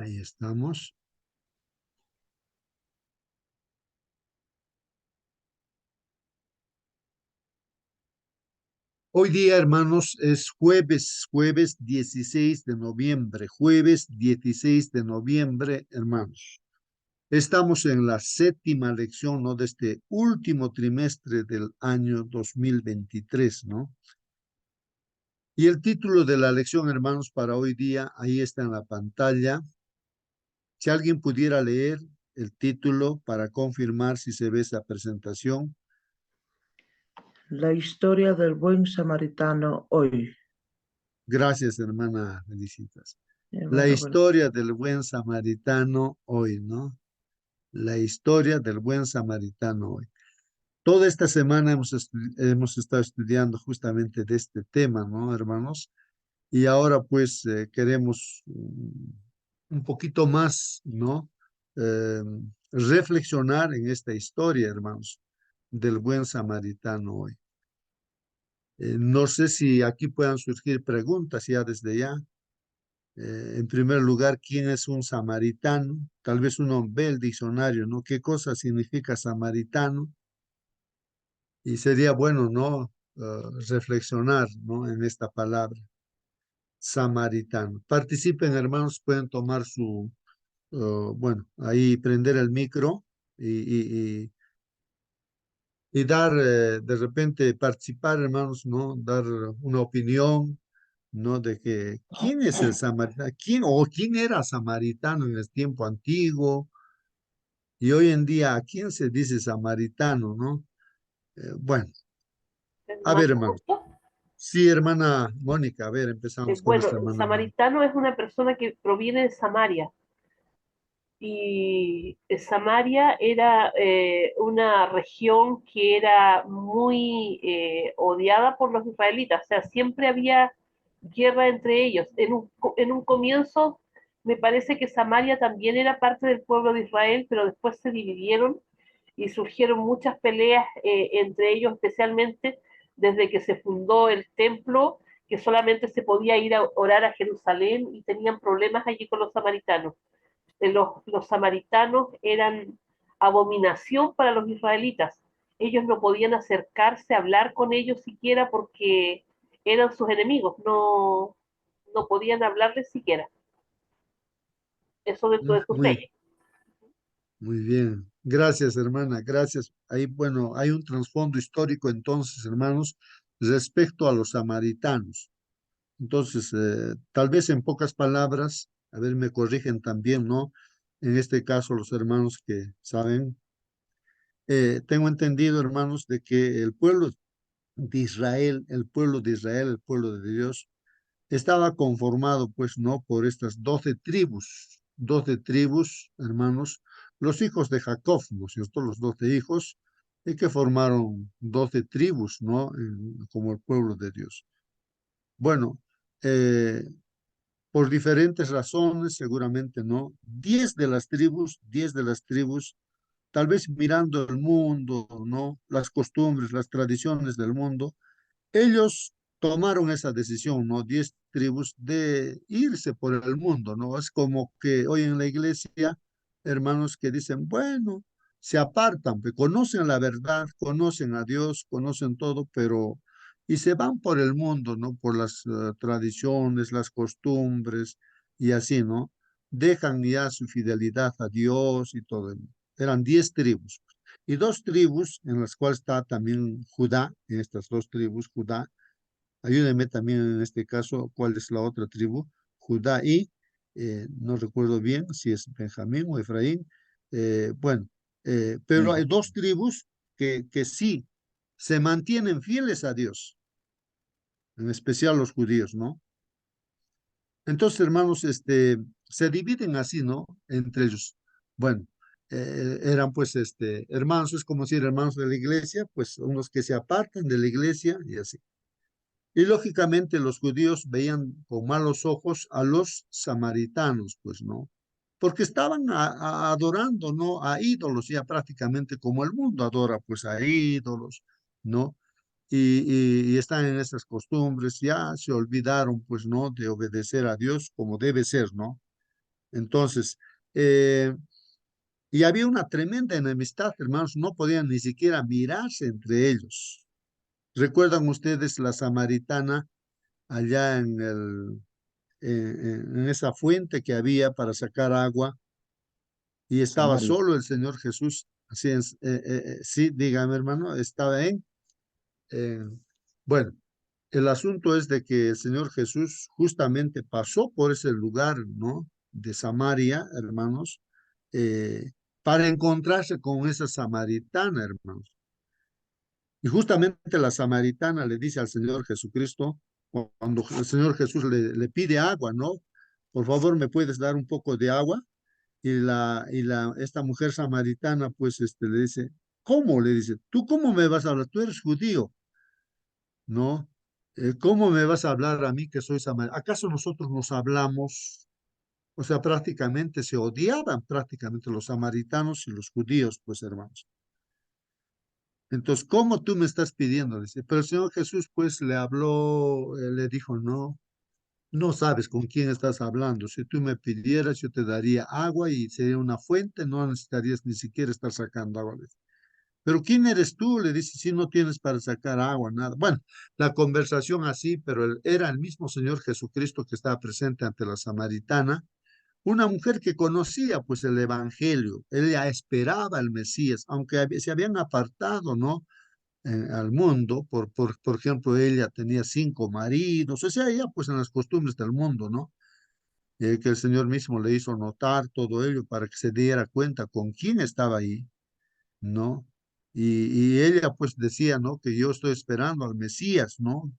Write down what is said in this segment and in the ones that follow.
Ahí estamos. Hoy día, hermanos, es jueves 16 de noviembre, jueves 16 de noviembre, hermanos. Estamos en la séptima lección, ¿no? De este último trimestre del año 2023, ¿no? Y el título de la lección, hermanos, para hoy día, ahí está en la pantalla. Si alguien pudiera leer el título para confirmar si se ve esa presentación. La historia del buen samaritano hoy. Gracias, hermana Felicitas. La Hermano, bueno, historia del buen samaritano hoy, ¿no? La historia del buen samaritano hoy. Toda esta semana hemos estado estudiando justamente de este tema, ¿no, hermanos? Y ahora pues queremos un poquito más, ¿no? Eh, reflexionar en esta historia, hermanos, del buen samaritano hoy. No sé si aquí puedan surgir preguntas ya desde ya. En primer lugar, ¿quién es un samaritano? Tal vez uno ve el diccionario, ¿no? ¿Qué cosa significa samaritano? Y sería bueno, ¿no? Reflexionar, ¿no? En esta palabra, samaritano. Participen, hermanos, pueden tomar su, bueno, ahí prender el micro y dar, de repente, participar, hermanos, ¿no? Dar una opinión, ¿no? De que, ¿quién es el samaritano? ¿Quién o quién era samaritano en el tiempo antiguo? Y hoy en día, ¿a quién se dice samaritano, no? Bueno, a ver, Hermano, hermano. Sí, hermana Mónica, a ver, empezamos con bueno, nuestra hermana Mónica. samaritano es una persona que proviene de Samaria. Y Samaria era una región que era muy odiada por los israelitas, o sea, siempre había guerra entre ellos. En un comienzo me parece que Samaria también era parte del pueblo de Israel, pero después se dividieron y surgieron muchas peleas entre ellos, especialmente desde que se fundó el templo, que solamente se podía ir a orar a Jerusalén y tenían problemas allí con los samaritanos. Los samaritanos eran abominación para los israelitas. Ellos no podían acercarse a hablar con ellos siquiera porque eran sus enemigos, no podían hablarles siquiera. Eso dentro de sus Muy, leyes. muy bien. Gracias, hermana, gracias. Ahí, bueno, hay un trasfondo histórico entonces, hermanos, respecto a los samaritanos. Entonces, tal vez en pocas palabras, a ver, me corrigen también, ¿no? En este caso, los hermanos que saben, tengo entendido, hermanos, de que el pueblo de Israel, el pueblo de Israel, el pueblo de Dios, estaba conformado, pues, ¿no? Por estas 12 tribus, hermanos, los hijos de Jacob, ¿no es cierto? Los 12 hijos, y que formaron 12 tribus, ¿no? Como el pueblo de Dios. Bueno, eh, por diferentes razones, seguramente, ¿no? 10 de las tribus, tal vez mirando el mundo, ¿no? Las costumbres, las tradiciones del mundo, ellos tomaron esa decisión, ¿no? 10 tribus de irse por el mundo, ¿no? Es como que hoy en la iglesia, hermanos que dicen, bueno, se apartan, pues, conocen la verdad, conocen a Dios, conocen todo, pero y se van por el mundo, ¿no? Por las tradiciones, las costumbres y así, ¿no? Dejan ya su fidelidad a Dios y todo. Eran 10 tribus. Y 2 tribus en las cuales está también Judá, en estas 2 tribus, Judá. Ayúdenme también en este caso, ¿cuál es la otra tribu? Judá y, no recuerdo bien si es Benjamín o Efraín. Bueno, pero hay 2 tribus que sí se mantienen fieles a Dios, en especial los judíos, ¿no? Entonces, hermanos, se dividen así, ¿no? Entre ellos. Bueno, eran pues, hermanos, es como decir hermanos de la iglesia, pues unos que se apartan de la iglesia y así. Y lógicamente los judíos veían con malos ojos a los samaritanos, pues, ¿no? Porque estaban adorando, ¿no? A ídolos, ya prácticamente como el mundo adora, pues, a ídolos, ¿no? Y están en esas costumbres, ya se olvidaron, pues, ¿no? De obedecer a Dios como debe ser, ¿no? Entonces, eh, y había una tremenda enemistad, hermanos, no podían ni siquiera mirarse entre ellos. ¿Recuerdan ustedes la samaritana allá en esa fuente que había para sacar agua y estaba Samaria. solo el Señor Jesús? Así es, sí, dígame, hermano, estaba en- bueno, el asunto es de que el Señor Jesús justamente pasó por ese lugar, ¿no? De Samaria, hermanos, para encontrarse con esa samaritana, hermanos. Y justamente la samaritana le dice al Señor Jesucristo, cuando el Señor Jesús le pide agua, ¿no? Por favor, ¿me puedes dar un poco de agua? Esta mujer samaritana, pues, le dice, ¿cómo? Le dice, ¿tú cómo me vas a hablar? Tú eres judío, ¿no? ¿Cómo me vas a hablar a mí que soy samaritano? ¿Acaso nosotros nos hablamos? O sea, prácticamente se odiaban prácticamente los samaritanos y los judíos, pues, hermanos. Entonces, ¿cómo tú me estás pidiendo? Dice, pero el Señor Jesús pues le habló, le dijo, no, no sabes con quién estás hablando. Si tú me pidieras, yo te daría agua y sería una fuente, no necesitarías ni siquiera estar sacando agua. Le dice. Pero ¿quién eres tú? Le dice, si no tienes para sacar agua, nada. Bueno, la conversación así, pero era el mismo Señor Jesucristo que estaba presente ante la samaritana, una mujer que conocía pues el Evangelio, ella esperaba al Mesías, aunque se habían apartado, ¿no? Al mundo, por ejemplo, ella tenía 5 maridos, o sea, ella pues en las costumbres del mundo, ¿no? Que el Señor mismo le hizo notar todo ello para que se diera cuenta con quién estaba ahí, ¿no? Y ella pues decía, ¿no? Que yo estoy esperando al Mesías, ¿no?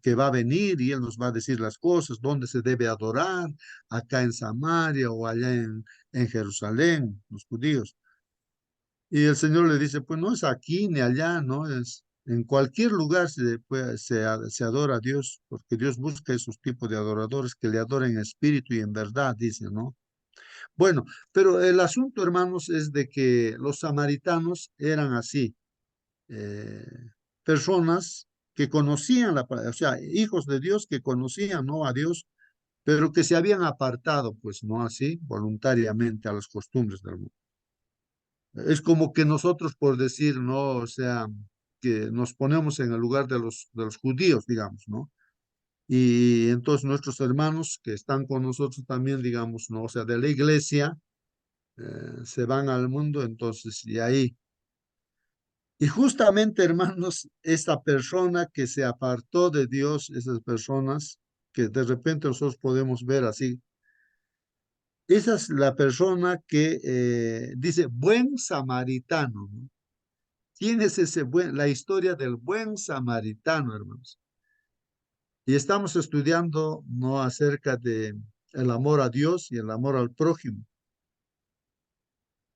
Que va a venir y él nos va a decir las cosas, dónde se debe adorar, acá en Samaria o allá en Jerusalén, los judíos. Y el Señor le dice, pues no es aquí ni allá, ¿no? Es en cualquier lugar se adora a Dios, porque Dios busca esos tipos de adoradores que le adoren en espíritu y en verdad, dice, ¿no? Bueno, pero el asunto, hermanos, es de que los samaritanos eran así, eh, personas que conocían o sea, hijos de Dios que conocían, ¿no? A Dios, pero que se habían apartado, pues, ¿no? Así, voluntariamente a las costumbres del mundo. Es como que nosotros, por decir, ¿no? O sea, que nos ponemos en el lugar de los judíos, digamos, ¿no? Y entonces nuestros hermanos que están con nosotros también, digamos, ¿no? O sea, de la iglesia, se van al mundo, entonces, y ahí. Y justamente, hermanos, esta persona que se apartó de Dios, esas personas que de repente nosotros podemos ver así, esa es la persona que dice buen samaritano, ¿no? ¿Quién es la historia del buen samaritano, hermanos? Y estamos estudiando no acerca de el amor a Dios y el amor al prójimo.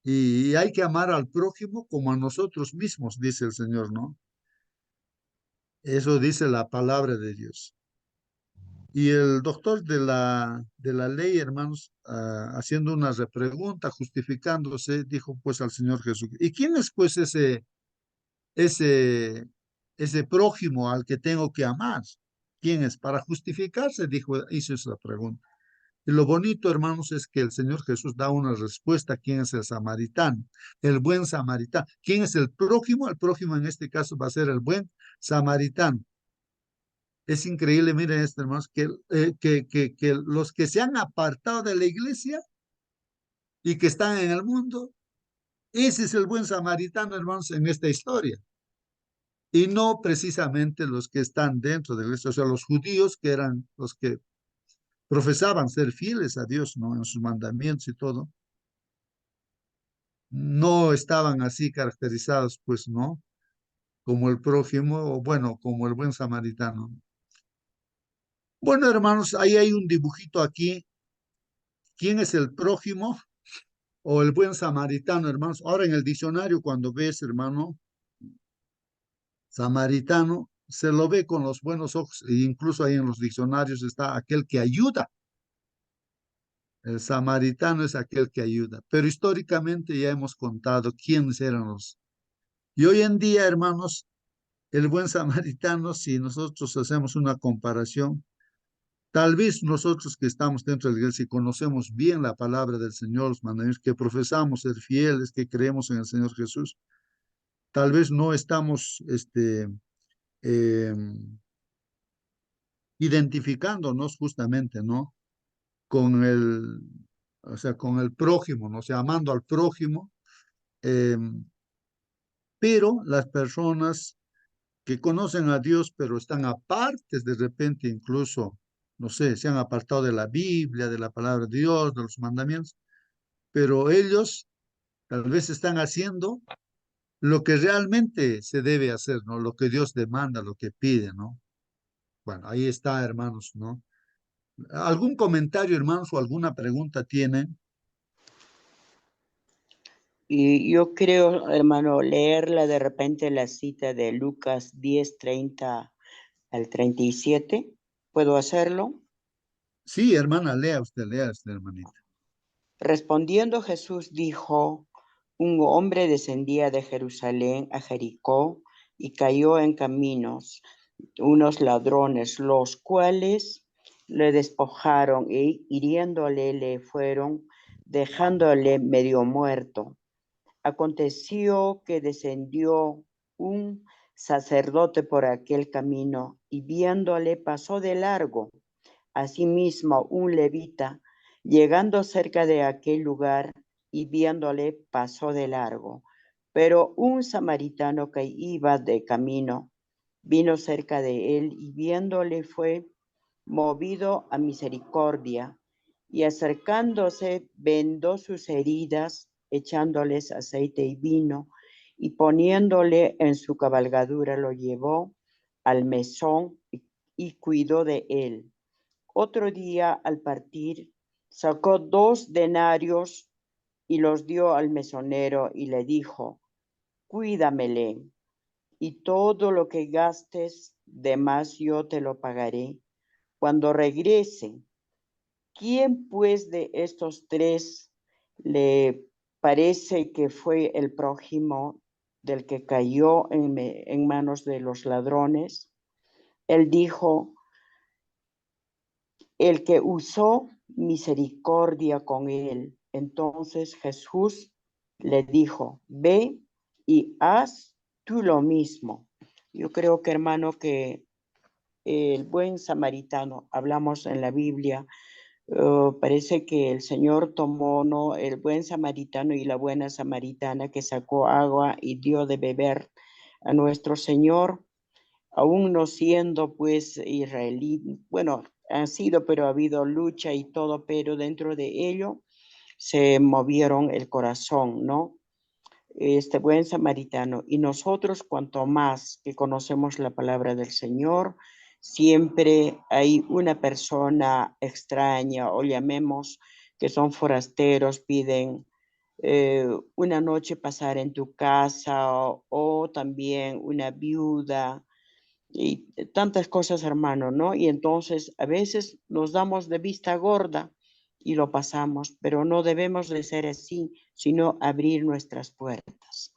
Y hay que amar al prójimo como a nosotros mismos, dice el Señor, ¿no? Eso dice la palabra de Dios. Y el doctor de la ley, hermanos, haciendo una repregunta, justificándose, dijo pues al Señor Jesús, ¿y quién es pues ese, ese prójimo al que tengo que amar? ¿Quién es? Para justificarse, dijo, hizo esa pregunta. Y lo bonito, hermanos, es que el Señor Jesús da una respuesta. ¿Quién es el samaritano? El buen samaritano. ¿Quién es el prójimo? El prójimo en este caso va a ser el buen samaritano. Es increíble, miren esto, hermanos, que los que se han apartado de la iglesia y que están en el mundo, ese es el buen samaritano, hermanos, en esta historia. Y no precisamente los que están dentro de la iglesia, o sea, los judíos que eran los que profesaban ser fieles a Dios, ¿no? En sus mandamientos y todo, no estaban así caracterizados, pues, ¿no? Como el prójimo, o bueno, como el buen samaritano. Bueno, hermanos, ahí hay un dibujito aquí. ¿Quién es el prójimo o el buen samaritano, hermanos? Ahora en el diccionario, cuando ves, hermano, samaritano, se lo ve con los buenos ojos, e incluso ahí en los diccionarios está aquel que ayuda. El samaritano es aquel que ayuda, pero históricamente ya hemos contado quiénes eran los. Y hoy en día, hermanos, el buen samaritano, si nosotros hacemos una comparación, Tal vez nosotros que estamos dentro de la iglesia y conocemos bien la palabra del Señor, los mandamientos, que profesamos ser fieles, que creemos en el Señor Jesús, tal vez no estamos eh, identificándonos justamente, ¿no? Con o sea, con el prójimo, ¿no? O sea, amando al prójimo, eh, pero las personas que conocen a Dios, pero están apartes de repente incluso, no sé, se han apartado de la Biblia, de la palabra de Dios, de los mandamientos, pero ellos tal vez están haciendo lo que realmente se debe hacer, ¿no? Lo que Dios demanda, lo que pide, ¿no? Bueno, ahí está, hermanos, ¿no? ¿Algún comentario, hermanos, o alguna pregunta tienen? Y yo creo, hermano, leerla de repente la cita de Lucas 10:30 al 37. ¿Puedo hacerlo? Sí, hermana, lea usted, hermanita. Respondiendo Jesús dijo, un hombre descendía de Jerusalén a Jericó y cayó en caminos unos ladrones, los cuales le despojaron e hiriéndole le fueron, dejándole medio muerto. Aconteció que descendió un sacerdote por aquel camino y viéndole pasó de largo. Asimismo, un levita, llegando cerca de aquel lugar y viéndole, pasó de largo. Pero un samaritano que iba de camino, vino cerca de él y viéndole fue movido a misericordia y acercándose vendó sus heridas, echándoles aceite y vino y poniéndole en su cabalgadura lo llevó al mesón y cuidó de él. Otro día, al partir, sacó 2 denarios y los dio al mesonero y le dijo, cuídamele, y todo lo que gastes de más yo te lo pagaré cuando regrese. ¿Quién pues de estos 3 le parece que fue el prójimo del que cayó en manos de los ladrones? Él dijo, el que usó misericordia con él. Entonces Jesús le dijo, ve y haz tú lo mismo. Yo creo que, hermano, que el buen samaritano, hablamos en la Biblia, parece que el Señor tomó, ¿no?, el buen samaritano y la buena samaritana que sacó agua y dio de beber a nuestro Señor, aún no siendo pues israelí, bueno, han sido, pero ha habido lucha y todo, pero dentro de ello se movieron el corazón, ¿no? Este buen samaritano. Y nosotros, cuanto más que conocemos la palabra del Señor, siempre hay una persona extraña, o llamemos que son forasteros, piden una noche pasar en tu casa, o también una viuda, y tantas cosas, hermano, ¿no? Y entonces a veces nos damos de vista gorda y lo pasamos, pero no debemos de ser así, sino abrir nuestras puertas.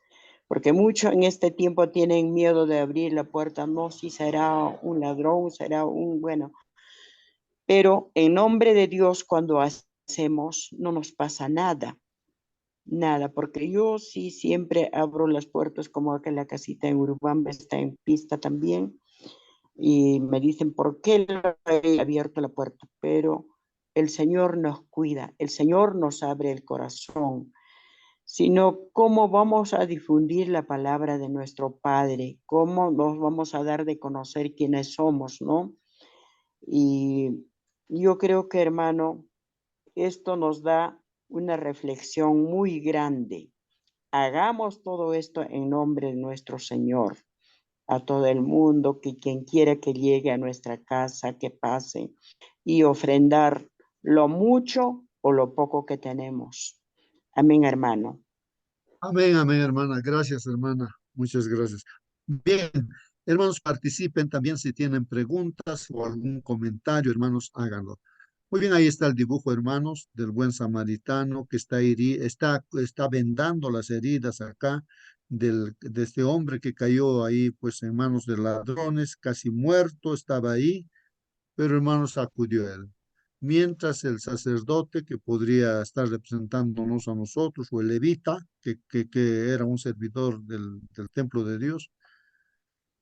Porque muchos en este tiempo tienen miedo de abrir la puerta, no si será un ladrón, será un, bueno, pero en nombre de Dios cuando hacemos no nos pasa nada, nada, porque yo sí siempre abro las puertas, como que la casita en Urubamba está en pista también, y me dicen, ¿por qué he abierto la puerta? Pero el Señor nos cuida, el Señor nos abre el corazón, sino cómo vamos a difundir la palabra de nuestro Padre, cómo nos vamos a dar de conocer quiénes somos, ¿no? Y yo creo que, hermano, esto nos da una reflexión muy grande. Hagamos todo esto en nombre de nuestro Señor. A todo el mundo, que quien quiera que llegue a nuestra casa, que pase y ofrendar lo mucho o lo poco que tenemos. Amén, hermano. Amén, amén, hermana. Gracias, hermana. Muchas gracias. Bien, hermanos, participen también si tienen preguntas o algún comentario, hermanos, háganlo. Muy bien, ahí está el dibujo, hermanos, del buen samaritano que está vendando las heridas acá de este hombre que cayó ahí, pues, en manos de ladrones, casi muerto, estaba ahí. pero hermanos, acudió él. Mientras el sacerdote, que podría estar representándonos a nosotros, o el levita, que era un servidor del templo de Dios,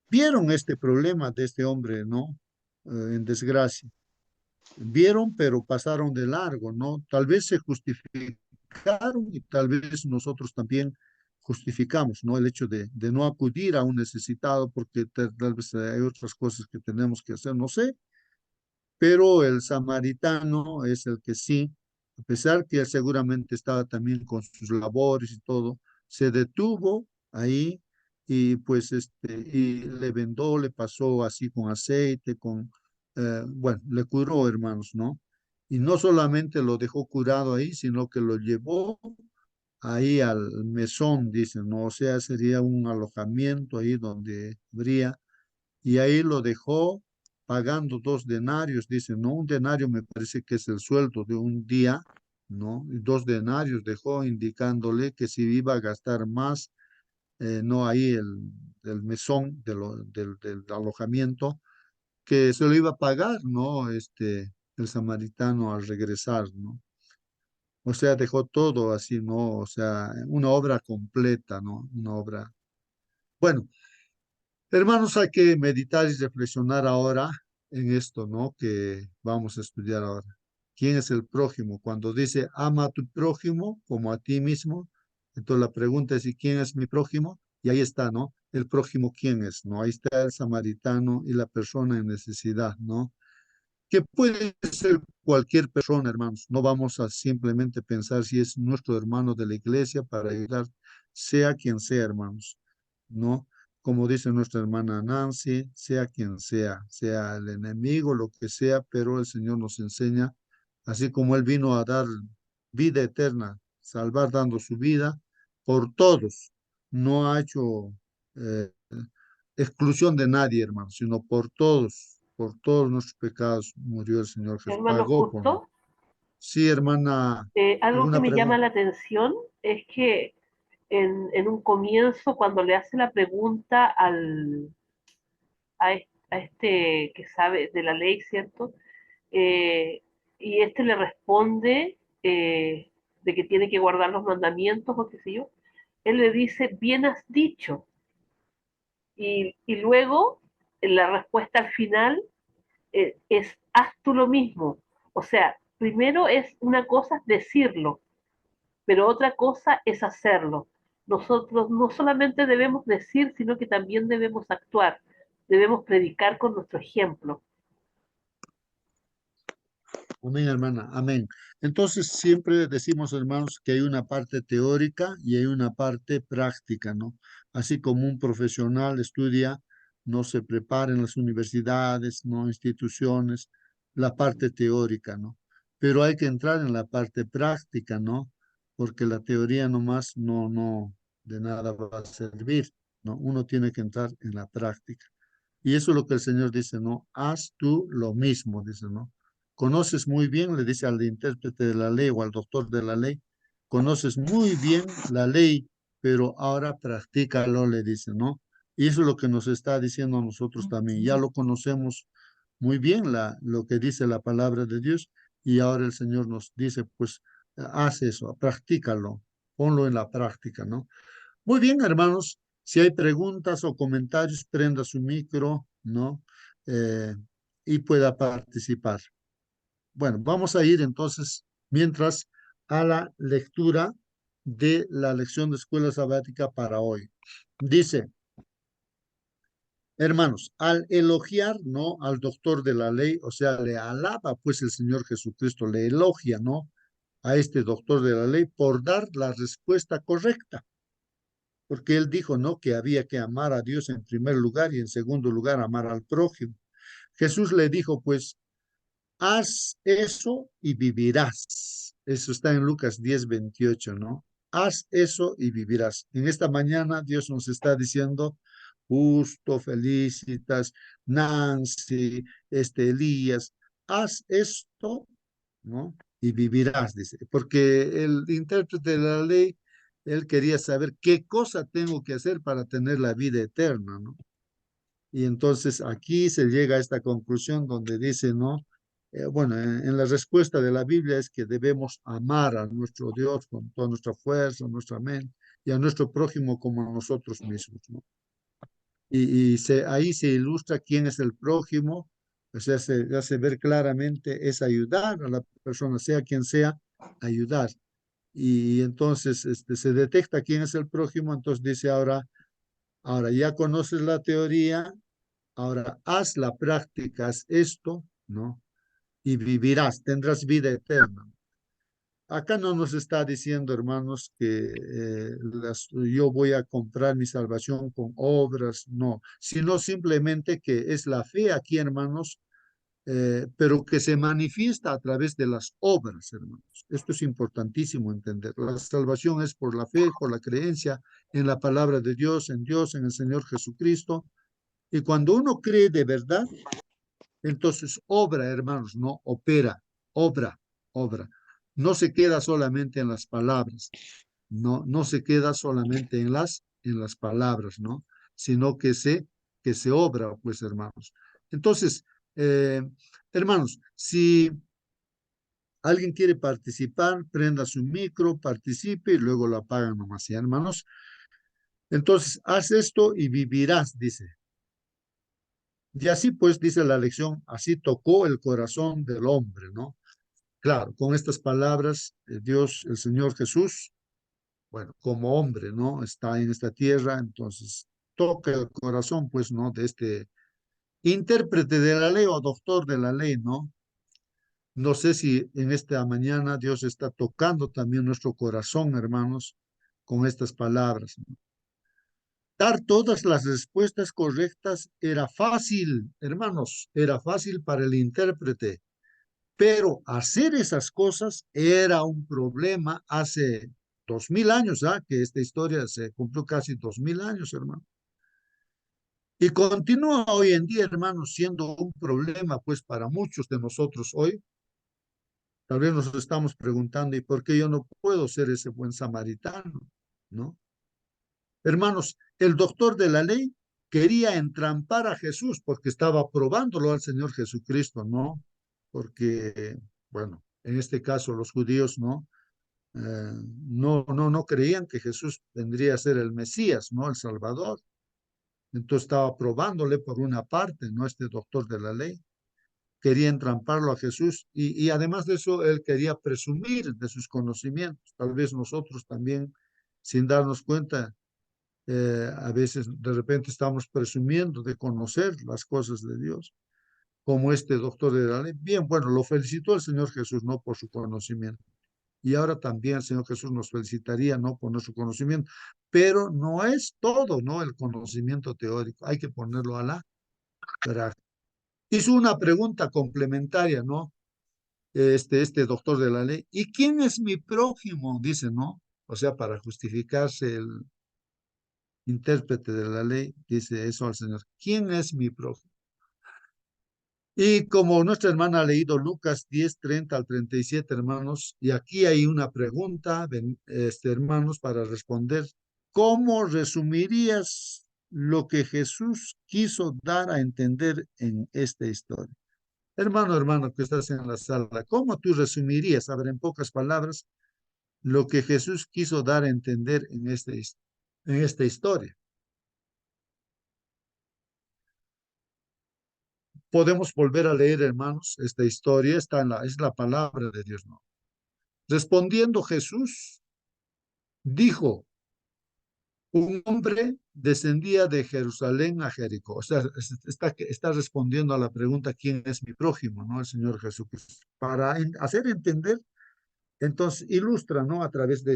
vieron este problema de este hombre, ¿no? En desgracia. Vieron, pero pasaron de largo, ¿no? Tal vez se justificaron y tal vez nosotros también justificamos, ¿no? El hecho de no acudir a un necesitado porque tal vez hay otras cosas que tenemos que hacer, no sé, pero el samaritano es el que sí, a pesar que él seguramente estaba también con sus labores y todo, se detuvo ahí y pues y le vendó, le pasó así con aceite, bueno, le curó, hermanos, ¿no? Y no solamente lo dejó curado ahí, sino que lo llevó ahí al mesón, dicen, ¿no? O sea, sería un alojamiento ahí donde habría y ahí lo dejó pagando 2 denarios, dice, no, un denario me parece que es el sueldo de un día, ¿no? Y 2 denarios dejó indicándole que si iba a gastar más, no ahí el mesón del alojamiento, que se lo iba a pagar, ¿no? El samaritano al regresar, ¿no? O sea, dejó todo así, ¿no? O sea, una obra completa, ¿no? Una obra. Bueno, hermanos, hay que meditar y reflexionar ahora en esto, ¿no? Que vamos a estudiar ahora. ¿Quién es el prójimo? Cuando dice ama a tu prójimo como a ti mismo, entonces la pregunta es, ¿y quién es mi prójimo? Y ahí está, ¿no? El prójimo, ¿quién es? ¿No? Ahí está el samaritano y la persona en necesidad, ¿no? Que puede ser cualquier persona, hermanos. No vamos a simplemente pensar si es nuestro hermano de la iglesia para ayudar, sea quien sea, hermanos, ¿no? Como dice nuestra hermana Nancy, sea quien sea el enemigo, lo que sea, pero el Señor nos enseña, así como Él vino a dar vida eterna, salvar dando su vida por todos. No ha hecho eh, exclusión de nadie, hermano, sino por todos nuestros pecados murió el Señor Jesús, Hermano pagó por nosotros. Justo, Sí, hermana, algo que ¿alguna me llama pregunta? la atención es que en un comienzo, cuando le hace la pregunta a este que sabe de la ley, ¿cierto? Eh, y este le responde de que tiene que guardar los mandamientos o qué sé yo, él le dice, bien has dicho. Y luego la respuesta al final es, haz tú lo mismo. O sea, primero es una cosa decirlo, pero otra cosa es hacerlo. Nosotros no solamente debemos decir, sino que también debemos actuar, debemos predicar con nuestro ejemplo. Amén, hermana, amén. Entonces siempre decimos, hermanos, que hay una parte teórica y hay una parte práctica, ¿no? Así como un profesional estudia, no se prepara en las universidades, no instituciones, la parte teórica, ¿no? Pero hay que entrar en la parte práctica, ¿no? Porque la teoría nomás no, de nada va a servir, ¿no? Uno tiene que entrar en la práctica. Y eso es lo que el Señor dice, ¿no? Haz tú lo mismo, dice, ¿no? Conoces muy bien, le dice al intérprete de la ley o al doctor de la ley, conoces muy bien la ley, pero ahora practícalo, le dice, ¿no? Y eso es lo que nos está diciendo a nosotros también. Ya lo conocemos muy bien, lo que dice la palabra de Dios, y ahora el Señor nos dice, pues, haz eso, practícalo, ponlo en la práctica, ¿no? Muy bien, hermanos. Si hay preguntas o comentarios, prenda su micro, ¿no? Eh, y pueda participar. Bueno, vamos a ir entonces, mientras, a la lectura de la lección de escuela sabática para hoy. Dice, hermanos, al elogiar, ¿no? Al doctor de la ley, o sea, le alaba, pues el Señor Jesucristo le elogia, ¿no? A este doctor de la ley por dar la respuesta correcta, porque él dijo, ¿no? Que había que amar a Dios en primer lugar y en segundo lugar amar al prójimo. Jesús le dijo, pues, haz eso y vivirás. Eso está en Lucas 10:28, ¿no? Haz eso y vivirás. En esta mañana Dios nos está diciendo, Justo, Felicitas, Nancy, Elías, haz esto, ¿no? Y vivirás, dice. Porque el intérprete de la ley, él quería saber qué cosa tengo que hacer para tener la vida eterna, ¿no? Y entonces aquí se llega a esta conclusión donde dice, ¿no? Bueno, en la respuesta de la Biblia es que debemos amar a nuestro Dios con toda nuestra fuerza, nuestra mente, y a nuestro prójimo como a nosotros mismos, ¿no? Ahí se ilustra quién es el prójimo, o sea, se hace ver claramente, es ayudar a la persona, sea quien sea, ayudar. Y entonces se detecta quién es el prójimo, entonces dice ahora ya conoces la teoría, ahora haz la práctica, haz esto, ¿no? Y vivirás, tendrás vida eterna. Acá no nos está diciendo, hermanos, que yo voy a comprar mi salvación con obras, no, sino simplemente que es la fe aquí, hermanos, pero que se manifiesta a través de las obras, hermanos. Esto es importantísimo entender. La salvación es por la fe, por la creencia en la palabra de Dios, en el Señor Jesucristo. Y cuando uno cree de verdad, entonces obra, hermanos, no opera, obra, obra. No se queda solamente en las palabras, no se queda solamente en las palabras, ¿no? Sino que se obra, pues, hermanos. Entonces, eh, hermanos, si alguien quiere participar, prenda su micro, participe y luego lo apagan nomás, ¿sí, hermanos? Entonces, haz esto y vivirás, dice. Y así pues, dice la lección, así tocó el corazón del hombre, ¿no? Claro, con estas palabras, Dios, el Señor Jesús, bueno, como hombre, ¿no? Está en esta tierra, entonces toca el corazón, pues, ¿no? De este intérprete de la ley o doctor de la ley, ¿no? No sé si en esta mañana Dios está tocando también nuestro corazón, hermanos, con estas palabras, ¿no? Dar todas las respuestas correctas era fácil, hermanos, era fácil para el intérprete, pero hacer esas cosas era un problema hace 2000 años, ¿ah? Que esta historia se cumplió casi 2000 años, hermano. Y continúa hoy en día, hermanos, siendo un problema, pues, para muchos de nosotros hoy. Tal vez nos estamos preguntando, ¿y por qué yo no puedo ser ese buen samaritano? ¿No? Hermanos, el doctor de la ley quería entrampar a Jesús porque estaba probándolo al Señor Jesucristo, ¿no? Porque, bueno, en este caso los judíos, ¿no? No creían que Jesús vendría a ser el Mesías, ¿no? El Salvador. Entonces estaba probándole por una parte, ¿no? Este doctor de la ley quería entramparlo a Jesús y además de eso, él quería presumir de sus conocimientos. Tal vez nosotros también, sin darnos cuenta, a veces de repente estamos presumiendo de conocer las cosas de Dios, como este doctor de la ley. Bien, bueno, lo felicitó el Señor Jesús, no por su conocimiento. Y ahora también el Señor Jesús nos felicitaría, ¿no? Por nuestro conocimiento. Pero no es todo, ¿no? El conocimiento teórico. Hay que ponerlo a la práctica. Hizo una pregunta complementaria, ¿no? Este doctor de la ley. ¿Y quién es mi prójimo? Dice, ¿no? O sea, para justificarse el intérprete de la ley, dice eso al Señor. ¿Quién es mi prójimo? Y como nuestra hermana ha leído Lucas 10:30 al 37, hermanos, y aquí hay una pregunta, hermanos, para responder. ¿Cómo resumirías lo que Jesús quiso dar a entender en esta historia? Hermano, que estás en la sala, ¿cómo tú resumirías, a ver, en pocas palabras, lo que Jesús quiso dar a entender en esta historia? Podemos volver a leer, hermanos, esta historia, es la palabra de Dios, ¿no? Respondiendo Jesús, dijo, un hombre descendía de Jerusalén a Jericó. O sea, está respondiendo a la pregunta, ¿quién es mi prójimo? ¿No? El Señor Jesucristo. Para hacer entender, entonces ilustra, ¿no? A través de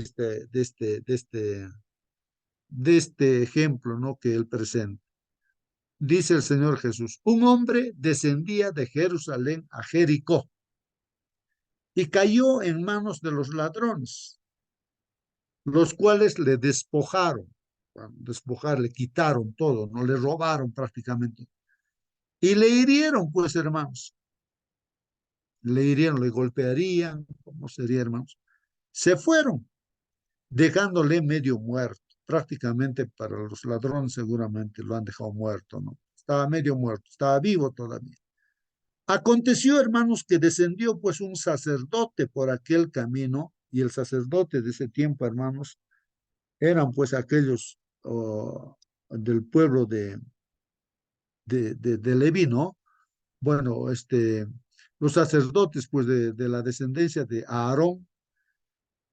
este ejemplo, ¿no? Que él presenta. Dice el Señor Jesús, un hombre descendía de Jerusalén a Jericó y cayó en manos de los ladrones, los cuales le despojaron, le quitaron todo, no le robaron prácticamente. Y le hirieron, pues, hermanos. Le hirieron, le golpearían, ¿cómo sería, hermanos? Se fueron, dejándole medio muerto. Prácticamente para los ladrones seguramente lo han dejado muerto, ¿no? estaba medio muerto, estaba vivo todavía. Aconteció, hermanos, que descendió pues un sacerdote por aquel camino, y el sacerdote de ese tiempo, hermanos, eran pues aquellos del pueblo de Leví, ¿no? Bueno, los sacerdotes pues de la descendencia de Aarón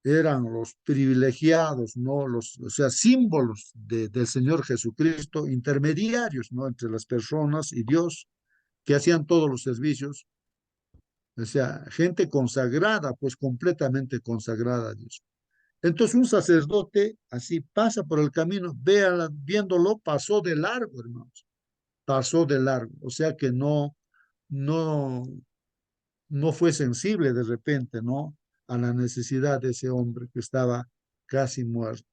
eran los privilegiados, ¿no? O sea, símbolos del Señor Jesucristo, intermediarios, ¿no? Entre las personas y Dios, que hacían todos los servicios. O sea, gente consagrada, pues completamente consagrada a Dios. Entonces un sacerdote así pasa por el camino, viéndolo, pasó de largo, hermanos, pasó de largo. O sea que no, no fue sensible de repente, ¿no? A la necesidad de ese hombre que estaba casi muerto.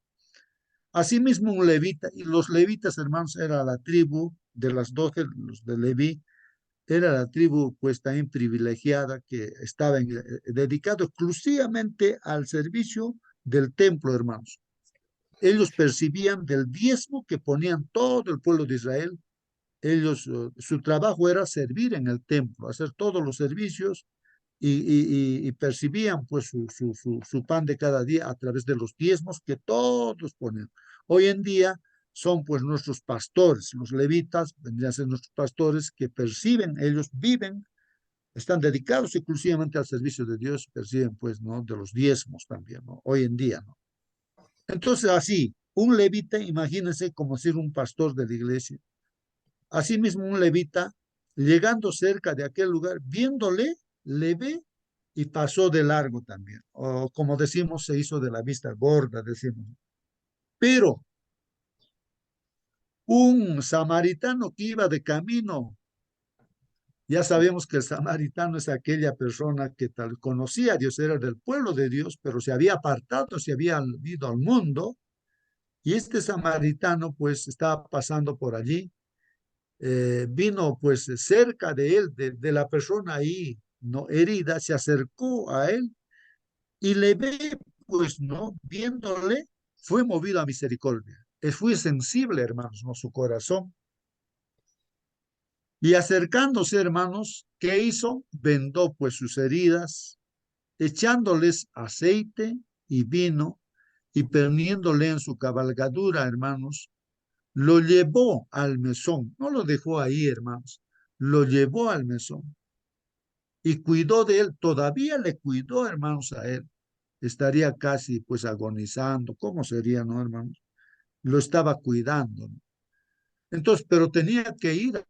Asimismo un levita, y los levitas, hermanos, era la tribu de las 12, los de Leví, era la tribu pues también privilegiada que estaba dedicado exclusivamente al servicio del templo, hermanos. Ellos percibían del diezmo que ponían todo el pueblo de Israel. Ellos, su trabajo era servir en el templo, hacer todos los servicios y percibían pues su pan de cada día a través de los diezmos que todos ponen. Hoy en día son pues nuestros pastores, los levitas vendrían a ser nuestros pastores que perciben, ellos viven, están dedicados exclusivamente al servicio de Dios, perciben pues, ¿no? De los diezmos también, ¿no? Hoy en día, ¿no? Entonces así, un levita, imagínense como ser un pastor de la iglesia. Asimismo un levita, llegando cerca de aquel lugar, viéndole, le ve y pasó de largo también. O como decimos, se hizo de la vista gorda, decimos. Pero un samaritano que iba de camino, ya sabemos que el samaritano es aquella persona que tal conocía a Dios, era del pueblo de Dios, pero se había apartado, se había ido al mundo, y este samaritano pues estaba pasando por allí, vino pues cerca de él, de la persona ahí, no herida, se acercó a él y le ve, pues, ¿no? Viéndole, fue movido a misericordia. Fue sensible, hermanos, ¿no? Su corazón. Y acercándose, hermanos, ¿qué hizo? Vendó, pues, sus heridas, echándoles aceite y vino, y poniéndole en su cabalgadura, hermanos, lo llevó al mesón. No lo dejó ahí, hermanos. Lo llevó al mesón. Y cuidó de él. Todavía le cuidó, hermanos, a él. Estaría casi, pues, agonizando. ¿Cómo sería, no, hermanos? Lo estaba cuidando, ¿no? Entonces, pero tenía que ir a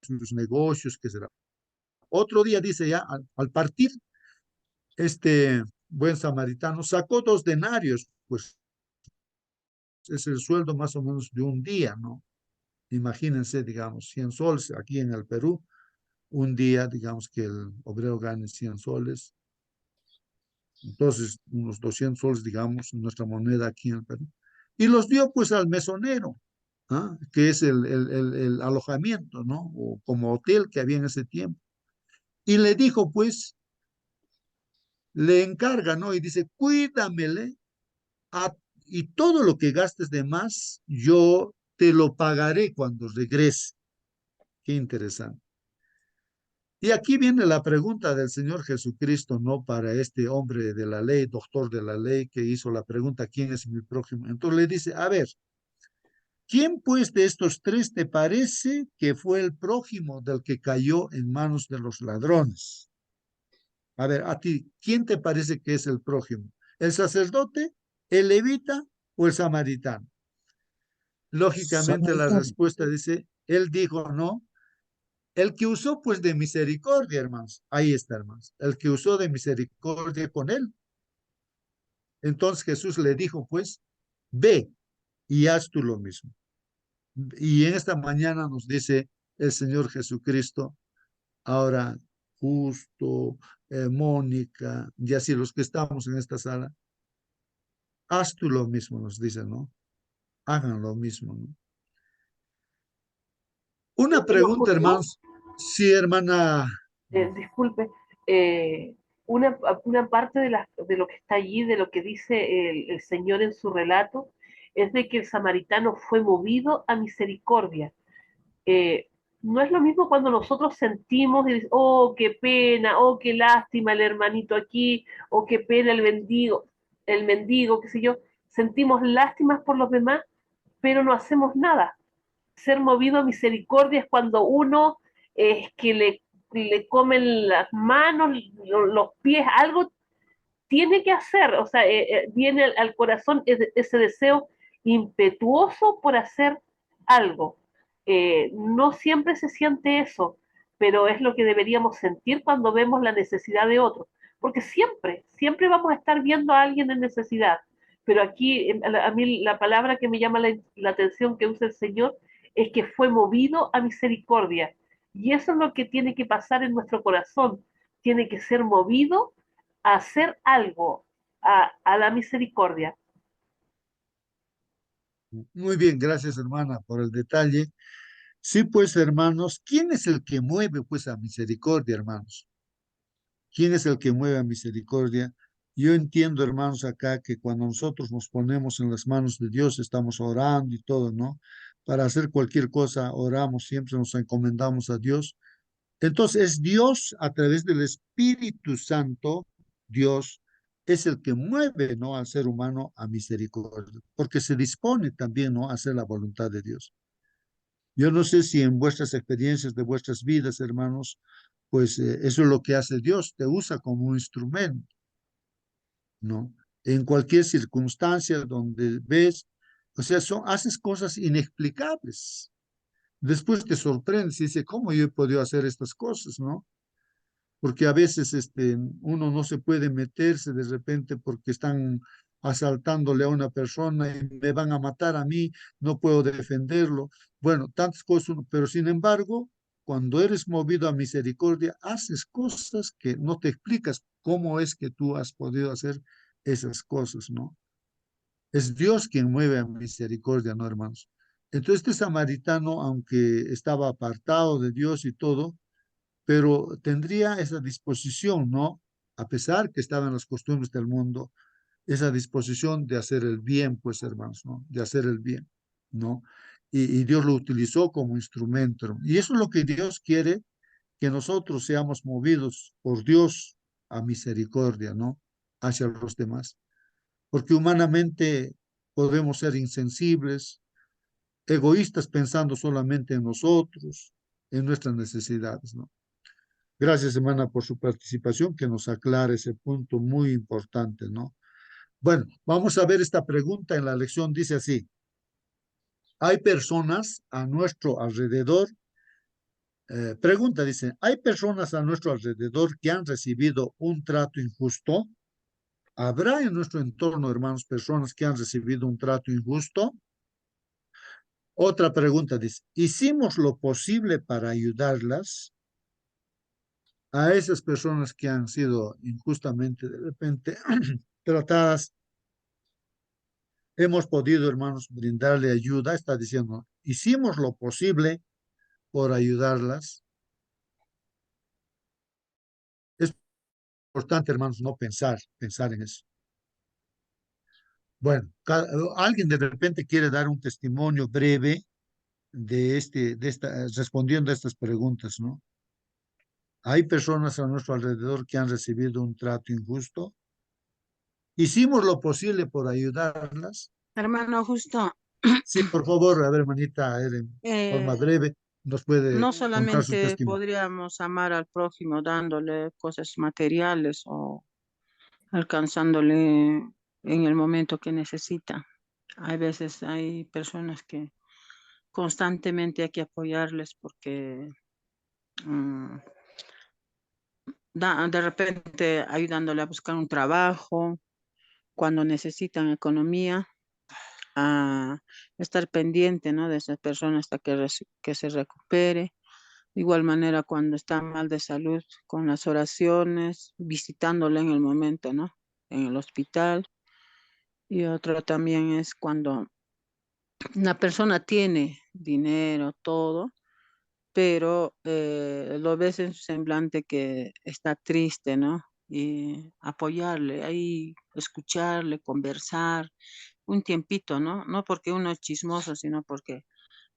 sus negocios, que será. Otro día, dice ya, al partir, este buen samaritano sacó 2 denarios, pues es el sueldo más o menos de un día, ¿no? Imagínense, digamos, 100 soles aquí en el Perú, un día, digamos que el obrero gane 100 soles, entonces unos 200 soles, digamos, en nuestra moneda aquí en el Perú, y los dio pues al mesonero, ¿ah? Que es el alojamiento, ¿no? O como hotel que había en ese tiempo. Y le dijo pues, le encarga, ¿no? Y dice, cuídamele a, y todo lo que gastes de más, yo te lo pagaré cuando regrese. Qué interesante. Y aquí viene la pregunta del Señor Jesucristo, ¿no? Para este hombre de la ley, doctor de la ley, que hizo la pregunta, ¿quién es mi prójimo? Entonces le dice, a ver, ¿quién pues de estos 3 te parece que fue el prójimo del que cayó en manos de los ladrones? A ver, a ti, ¿quién te parece que es el prójimo? ¿El sacerdote, el levita o el samaritano? Lógicamente la Samaritano. respuesta dice, él dijo, no, el que usó pues de misericordia, hermanos. Ahí está, hermanos. El que usó de misericordia con él. Entonces Jesús le dijo pues, ve y haz tú lo mismo. Y en esta mañana nos dice el Señor Jesucristo, ahora Justo, Mónica, y así los que estamos en esta sala, haz tú lo mismo, nos dice, ¿no? Hagan lo mismo, ¿no? Una Hermano pregunta, Josué, hermanos. Sí, hermana. disculpe, eh, una parte de lo que está allí, de lo que dice el Señor en su relato, es de que el samaritano fue movido a misericordia. Eh, no es lo mismo cuando nosotros sentimos y decimos, oh, qué pena, oh, qué lástima el hermanito aquí, o qué pena el mendigo, qué sé yo. Sentimos lástimas por los demás, pero no hacemos nada. Ser movido a misericordia es cuando uno es que le comen las manos, los pies, algo tiene que hacer, o sea, viene al corazón ese deseo impetuoso por hacer algo. No siempre se siente eso, pero es lo que deberíamos sentir cuando vemos la necesidad de otro, porque siempre vamos a estar viendo a alguien en necesidad, pero aquí a mí la palabra que me llama la atención que usa el Señor es que fue movido a misericordia, y eso es lo que tiene que pasar en nuestro corazón, tiene que ser movido a hacer algo, a la misericordia. Muy bien, gracias hermana por el detalle. Sí, pues hermanos, ¿quién es el que mueve pues a misericordia, hermanos? ¿Quién es el que mueve a misericordia? Yo entiendo, hermanos, acá que cuando nosotros nos ponemos en las manos de Dios, estamos orando y todo, ¿no? Para hacer cualquier cosa, oramos, siempre nos encomendamos a Dios. Entonces, es Dios a través del Espíritu Santo, Dios es el que mueve, ¿no? Al ser humano a misericordia, porque se dispone también, ¿no? A hacer la voluntad de Dios. Yo no sé si en vuestras experiencias de vuestras vidas, hermanos, pues eso es lo que hace Dios, te usa como un instrumento, ¿no? En cualquier circunstancia donde ves, o sea, haces cosas inexplicables. Después te sorprendes y dices, ¿cómo yo he podido hacer estas cosas, no? Porque a veces uno no se puede meterse de repente porque están asaltándole a una persona y me van a matar a mí, no puedo defenderlo. Bueno, tantas cosas, pero sin embargo, cuando eres movido a misericordia, haces cosas que no te explicas cómo es que tú has podido hacer esas cosas, ¿no? Es Dios quien mueve a misericordia, ¿no, hermanos? Entonces, este samaritano, aunque estaba apartado de Dios y todo, pero tendría esa disposición, ¿no? A pesar que estaban las costumbres del mundo, esa disposición de hacer el bien, pues, hermanos, ¿no? De hacer el bien, ¿no? Y Dios lo utilizó como instrumento. Y eso es lo que Dios quiere, que nosotros seamos movidos por Dios a misericordia, ¿no? Hacia los demás. Porque humanamente podemos ser insensibles, egoístas pensando solamente en nosotros, en nuestras necesidades, ¿no? Gracias, hermana, por su participación, que nos aclara ese punto muy importante, ¿no? Bueno, vamos a ver esta pregunta en la lección. Dice así, hay personas a nuestro alrededor, pregunta, dice, ¿hay personas a nuestro alrededor que han recibido un trato injusto? ¿Habrá en nuestro entorno, hermanos, personas que han recibido un trato injusto? Otra pregunta dice, ¿hicimos lo posible para ayudarlas? A esas personas que han sido injustamente de repente tratadas, hemos podido, hermanos, brindarle ayuda, está diciendo, hicimos lo posible por ayudarlas. Es importante, hermanos, no pensar en eso. Bueno, alguien de repente quiere dar un testimonio breve respondiendo a estas preguntas, ¿no? ¿Hay personas a nuestro alrededor que han recibido un trato injusto? ¿Hicimos lo posible por ayudarlas? Hermano, justo, Sí, por favor, a ver, hermanita, en forma eh, breve, nos puede no contar su solamente testimonio. podríamos amar al prójimo dándole cosas materiales o alcanzándole en el momento que necesita. Hay veces hay personas que constantemente hay que apoyarles porque mm, de repente ayudándole a buscar un trabajo, cuando necesitan economía, a estar pendiente, ¿no? De esa persona hasta que se recupere. De igual manera, cuando está mal de salud, con las oraciones, visitándole en el momento, ¿no? En el hospital. Y otro también es cuando una persona tiene dinero, todo, pero lo ves en su semblante que está triste, ¿no? Y apoyarle, ahí escucharle, conversar un tiempito, ¿no? No porque uno es chismoso, sino porque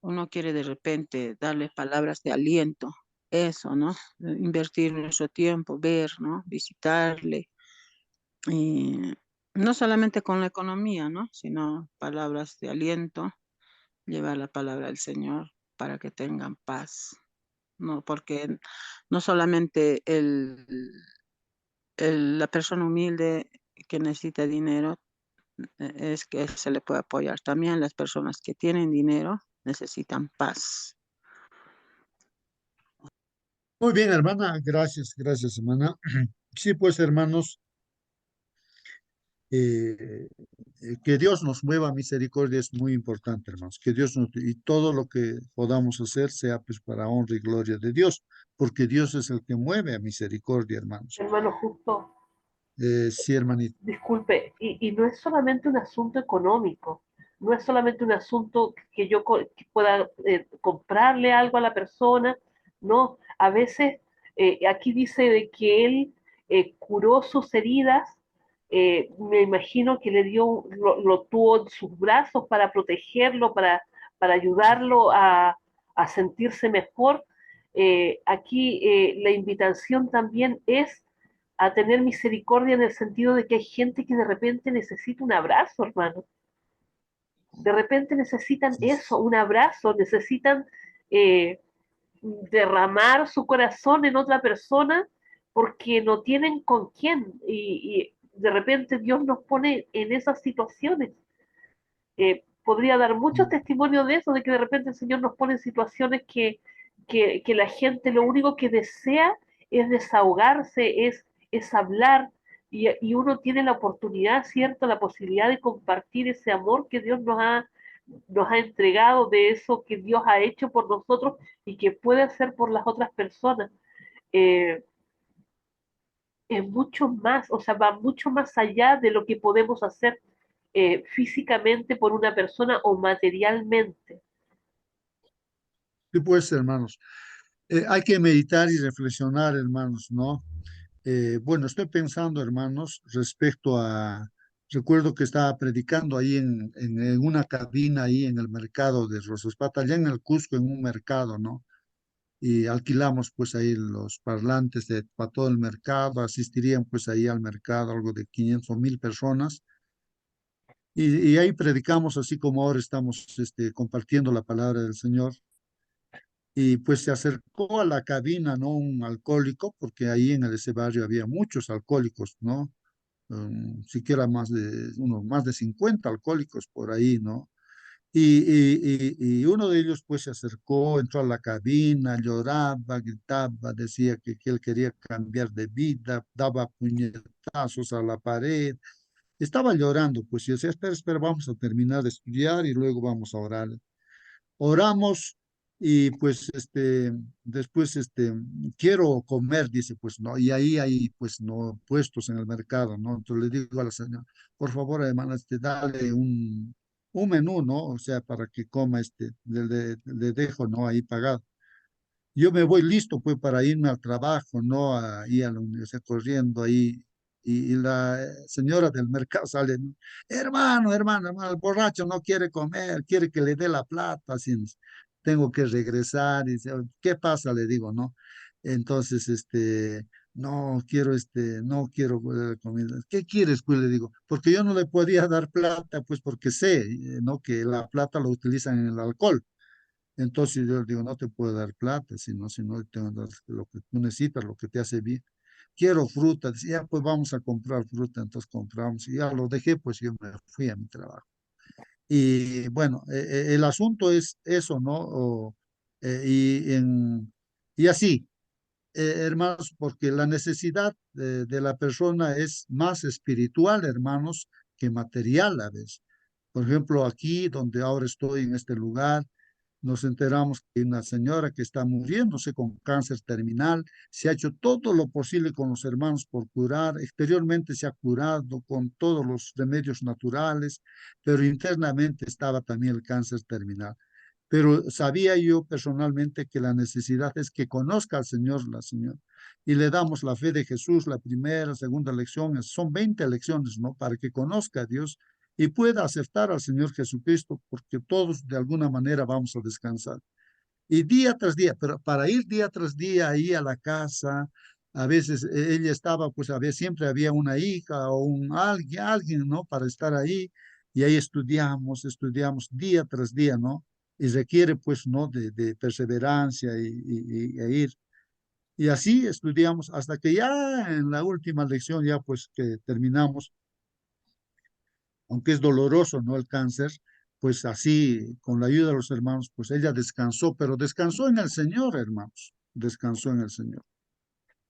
uno quiere de repente darle palabras de aliento, eso, ¿no? Invertir nuestro tiempo, ver, ¿no? Visitarle, y no solamente con la economía, ¿no? Sino palabras de aliento, llevar la palabra del Señor para que tengan paz, ¿no? Porque no solamente la persona humilde que necesita dinero es que se le puede apoyar. También las personas que tienen dinero necesitan paz. Muy bien, hermana, gracias, gracias, hermana. Sí, pues, hermanos, eh, que Dios nos mueva a misericordia es muy importante, hermanos. Que Dios nos, y todo lo que podamos hacer sea pues para honra y gloria de Dios, porque Dios es el que mueve a misericordia, hermanos. Hermano, justo, Sí, hermanito. disculpe, y no es solamente un asunto económico, no es solamente un asunto que yo que pueda comprarle algo a la persona, no, a veces aquí dice de que él curó sus heridas, me imagino que le dio, lo tuvo en sus brazos para protegerlo, para ayudarlo a sentirse mejor. Aquí la invitación también es a tener misericordia en el sentido de que hay gente que de repente necesita un abrazo, hermano. De repente necesitan eso, un abrazo, necesitan eh, derramar su corazón en otra persona porque no tienen con quién. Y de repente Dios nos pone en esas situaciones. Podría dar muchos testimonios de eso, de que de repente el Señor nos pone en situaciones que la gente lo único que desea es desahogarse, es hablar, y uno tiene la oportunidad, ¿cierto? La posibilidad de compartir ese amor que Dios nos ha entregado, de eso que Dios ha hecho por nosotros y que puede hacer por las otras personas. Eh, es mucho más, o sea, va mucho más allá de lo que podemos hacer físicamente por una persona o materialmente. Sí, pues, hermanos. Hay que meditar y reflexionar, hermanos, ¿no? Bueno, estoy pensando, hermanos, respecto a, recuerdo que estaba predicando ahí en una cabina ahí en el mercado de Rosaspata, allá en el Cusco, en un mercado, ¿no? Y alquilamos pues ahí los parlantes para todo el mercado, asistirían pues ahí al mercado algo de 500 o 1000 personas. Y ahí predicamos así como ahora estamos compartiendo la palabra del Señor. Y pues se acercó a la cabina, ¿no? Un alcohólico, porque ahí en ese barrio había muchos alcohólicos, ¿no? Siquiera más de 50 alcohólicos por ahí, ¿no? Y uno de ellos pues se acercó, entró a la cabina, lloraba, gritaba, decía que él quería cambiar de vida, daba puñetazos a la pared, estaba llorando, pues y decía, espera, espera, vamos a terminar de estudiar y luego vamos a orar. Oramos y pues después quiero comer, dice, pues no, y ahí hay pues no puestos en el mercado, ¿no? Entonces le digo a la señora, por favor, hermana, dale un menú, ¿no? O sea, para que coma, le dejo, ¿no? Ahí pagado. Yo me voy listo, pues, para irme al trabajo, ¿no? Ahí a la universidad corriendo ahí. Y la señora del mercado sale, ¿no? Hermano, el borracho no quiere comer, quiere que le dé la plata, así, tengo que regresar. Y dice, ¿qué pasa? Le digo, ¿no? Entonces, no quiero comida. ¿Qué quieres? Pues le digo, porque yo no le podía dar plata, pues porque sé, ¿no? Que la plata lo utilizan en el alcohol. Entonces yo le digo, no te puedo dar plata, si no te tengo que dar lo que tú necesitas, lo que te hace bien. Quiero fruta, dice, ya pues vamos a comprar fruta, entonces compramos, y ya lo dejé, pues yo me fui a mi trabajo. Y bueno, el asunto es eso, ¿no? Y así, hermanos, porque la necesidad de la persona es más espiritual, hermanos, que material a veces. Por ejemplo, aquí donde ahora estoy en este lugar, nos enteramos que hay una señora que está muriéndose con cáncer terminal. Se ha hecho todo lo posible con los hermanos por curar. Exteriormente se ha curado con todos los remedios naturales, pero internamente estaba también el cáncer terminal. Pero sabía yo personalmente que la necesidad es que conozca al Señor, la señora. Y le damos la fe de Jesús, la primera, segunda lección. Son 20 lecciones, ¿no? Para que conozca a Dios y pueda aceptar al Señor Jesucristo, porque todos de alguna manera vamos a descansar. Y día tras día, pero para ir día tras día ahí a la casa, a veces ella estaba, pues siempre había una hija o alguien, ¿no? Para estar ahí, y ahí estudiamos día tras día, ¿no? Y requiere, pues, ¿no? De perseverancia e ir. Y así estudiamos hasta que ya en la última lección, ya pues que terminamos, aunque es doloroso, ¿no? El cáncer, pues así, con la ayuda de los hermanos, pues ella descansó, pero descansó en el Señor, hermanos, descansó en el Señor.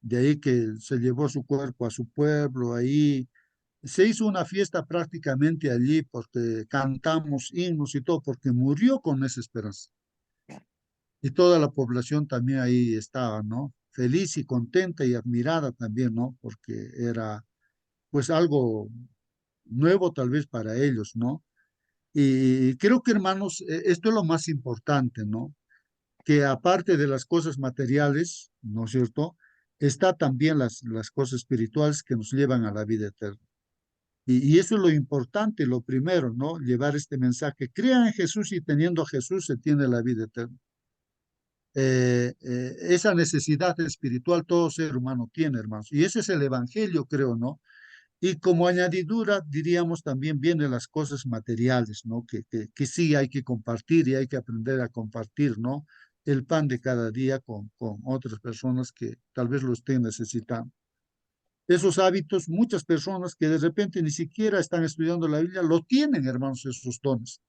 De ahí que se llevó su cuerpo a su pueblo, ahí se hizo una fiesta prácticamente allí, porque cantamos himnos y todo, porque murió con esa esperanza. Y toda la población también ahí estaba, ¿no? Feliz y contenta y admirada también, ¿no? Porque era pues algo nuevo tal vez para ellos, ¿no? Y creo que, hermanos, esto es lo más importante, ¿no? Que aparte de las cosas materiales, ¿no es cierto? Está también las cosas espirituales que nos llevan a la vida eterna. Y eso es lo importante, lo primero, ¿no? Llevar este mensaje. Crean en Jesús y teniendo a Jesús se tiene la vida eterna. Esa necesidad espiritual todo ser humano tiene, hermanos. Y ese es el evangelio, creo, ¿no? Y como añadidura, diríamos, también vienen las cosas materiales, ¿no? Que sí hay que compartir y hay que aprender a compartir, ¿no? El pan de cada día con otras personas que tal vez lo estén necesitando. Esos hábitos, muchas personas que de repente ni siquiera están estudiando la Biblia, lo tienen, hermanos, esos dones.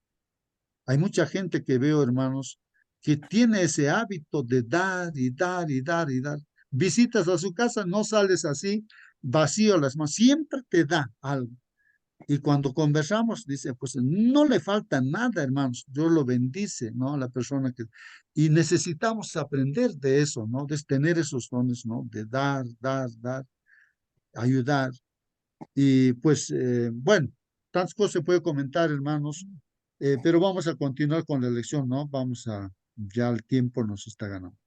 Hay mucha gente que veo, hermanos, que tiene ese hábito de dar y dar y dar y dar. Visitas a su casa, no sales así, vacío las manos, siempre te da algo. Y cuando conversamos, dice, pues no le falta nada, hermanos, Dios lo bendice, ¿no? A la persona que... Y necesitamos aprender de eso, ¿no? De tener esos dones, ¿no? De dar, dar, dar, ayudar. Y pues, bueno, tantas cosas se puede comentar, hermanos, pero vamos a continuar con la lección, ¿no? Ya el tiempo nos está ganando.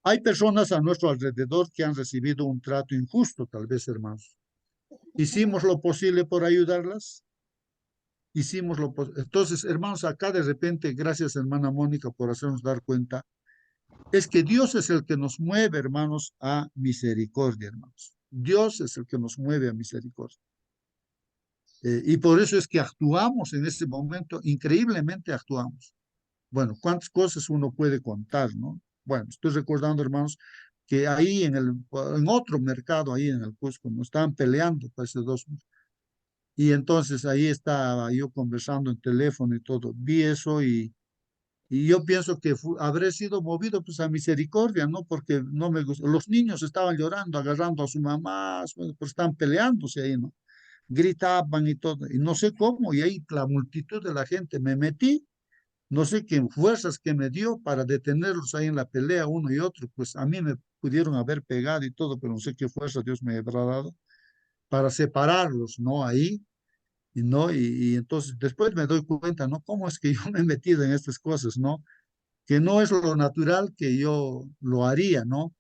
Hay personas a nuestro alrededor que han recibido un trato injusto, tal vez, hermanos. ¿Hicimos lo posible por ayudarlas? Entonces, hermanos, acá de repente, gracias, hermana Mónica, por hacernos dar cuenta, es que Dios es el que nos mueve, hermanos, a misericordia, hermanos. Dios es el que nos mueve a misericordia. Y por eso es que actuamos en este momento, increíblemente actuamos. Bueno, cuántas cosas uno puede contar, ¿no? Bueno, estoy recordando, hermanos, que ahí en otro mercado, ahí en el Cusco, nos estaban peleando, pues, dos. Y entonces ahí estaba yo conversando en teléfono y todo. Vi eso y yo pienso que habré sido movido pues a misericordia, ¿no? Porque no me gustó. Los niños estaban llorando, agarrando a su mamá, bueno, pues estaban peleándose ahí, ¿no? Gritaban y todo, y no sé cómo, y ahí la multitud de la gente, me metí, no sé qué fuerzas que me dio para detenerlos ahí en la pelea uno y otro, pues a mí me pudieron haber pegado y todo, pero no sé qué fuerza Dios me habrá dado para separarlos, ¿no? Ahí, y no, y entonces después me doy cuenta, ¿no? ¿Cómo es que yo me he metido en estas cosas, ¿no? Que no es lo natural que yo lo haría, ¿no?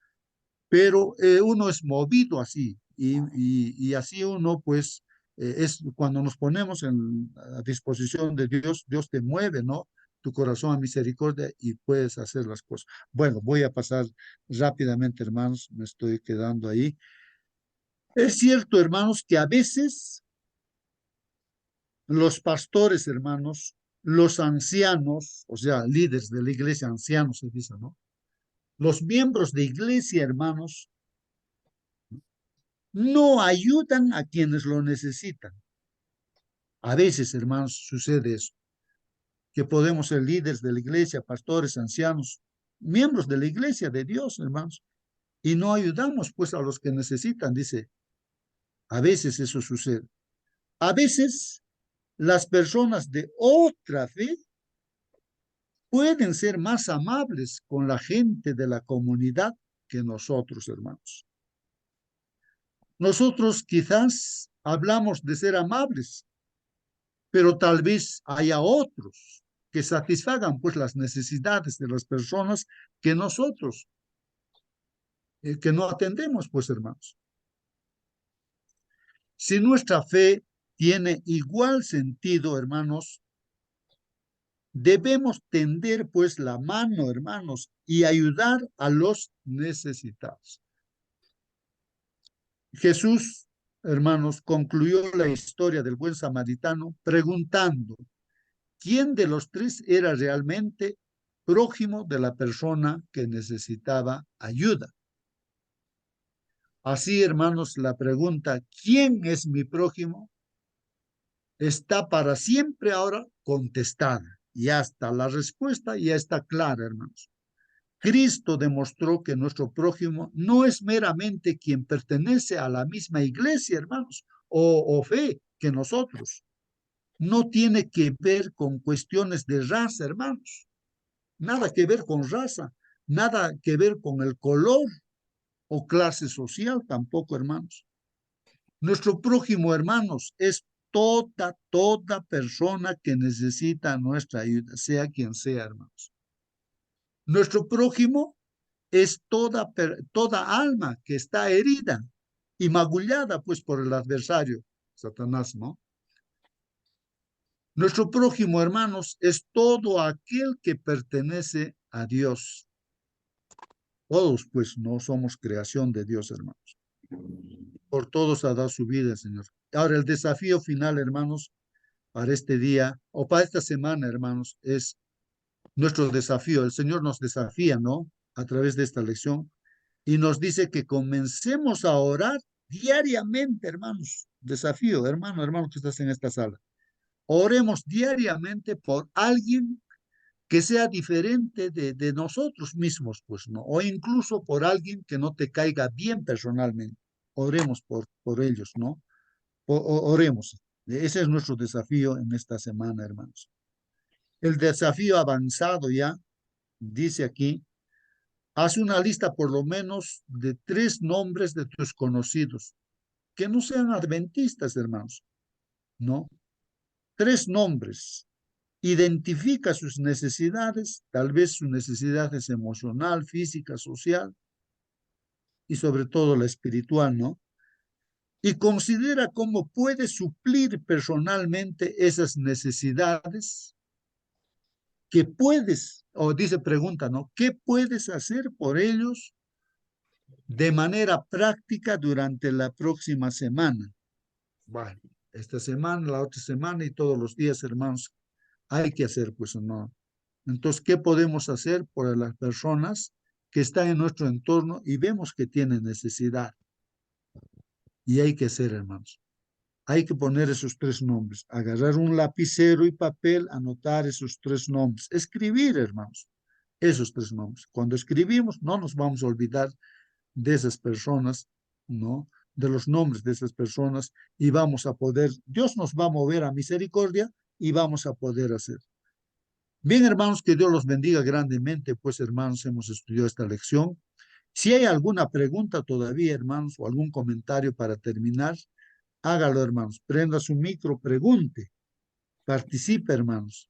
Pero uno es movido así y así uno pues es cuando nos ponemos a disposición de Dios, Dios te mueve, ¿no? Tu corazón a misericordia y puedes hacer las cosas. Bueno, voy a pasar rápidamente, hermanos, me estoy quedando ahí. Es cierto, hermanos, que a veces los pastores, hermanos, los ancianos, o sea, líderes de la iglesia, ancianos se dice, ¿no? Los miembros de iglesia, hermanos, no ayudan a quienes lo necesitan. A veces, hermanos, sucede eso, que podemos ser líderes de la iglesia, pastores, ancianos, miembros de la iglesia de Dios, hermanos, y no ayudamos pues a los que necesitan, dice. A veces eso sucede. A veces las personas de otra fe pueden ser más amables con la gente de la comunidad que nosotros, hermanos. Nosotros quizás hablamos de ser amables, pero tal vez haya otros que satisfagan pues las necesidades de las personas que nosotros, que no atendemos, pues hermanos. Si nuestra fe tiene igual sentido, hermanos. Debemos tender pues la mano, hermanos, y ayudar a los necesitados. Jesús, hermanos, concluyó la historia del buen samaritano preguntando, ¿quién de los tres era realmente prójimo de la persona que necesitaba ayuda? Así, hermanos, la pregunta, ¿quién es mi prójimo? Está para siempre ahora contestada. Ya está la respuesta, ya está clara, hermanos. Cristo demostró que nuestro prójimo no es meramente quien pertenece a la misma iglesia, hermanos, o fe que nosotros. No tiene que ver con cuestiones de raza, hermanos. Nada que ver con raza, nada que ver con el color o clase social tampoco, hermanos. Nuestro prójimo, hermanos, es toda persona que necesita nuestra ayuda, sea quien sea, hermanos. Nuestro prójimo es toda alma que está herida y magullada, pues, por el adversario, Satanás, ¿no? Nuestro prójimo, hermanos, es todo aquel que pertenece a Dios. Todos, pues, no somos creación de Dios, hermanos. Por todos ha dado su vida, Señor. Ahora, el desafío final, hermanos, para este día o para esta semana, hermanos, es nuestro desafío. El Señor nos desafía, ¿no? A través de esta lección y nos dice que comencemos a orar diariamente, hermanos. Desafío, hermano que estás en esta sala. Oremos diariamente por alguien que sea diferente de nosotros mismos, pues, ¿no? O incluso por alguien que no te caiga bien personalmente. Oremos por ellos, ¿no? Oremos. Ese es nuestro desafío en esta semana, hermanos. El desafío avanzado ya, dice aquí, haz una lista por lo menos de 3 nombres de tus conocidos, que no sean adventistas, hermanos, ¿no? 3 nombres. Identifica sus necesidades, tal vez sus necesidades emocional, física, social y sobre todo la espiritual, ¿no? Y considera cómo puedes suplir personalmente esas necesidades que puedes, o dice pregunta, ¿no? ¿Qué puedes hacer por ellos de manera práctica durante la próxima semana? Bueno, esta semana, la otra semana y todos los días, hermanos, hay que hacer, pues, ¿no? Entonces, ¿qué podemos hacer por las personas que están en nuestro entorno y vemos que tienen necesidad? Y hay que hacer, hermanos. Hay que poner esos 3 nombres, agarrar un lapicero y papel, anotar esos 3 nombres, escribir, hermanos, esos 3 nombres. Cuando escribimos, no nos vamos a olvidar de esas personas, ¿no? De los nombres de esas personas y vamos a poder, Dios nos va a mover a misericordia y vamos a poder hacer. Bien, hermanos, que Dios los bendiga grandemente, pues, hermanos, hemos estudiado esta lección. Si hay alguna pregunta todavía, hermanos, o algún comentario para terminar, hágalo, hermanos. Prenda su micro, pregunte, participe, hermanos.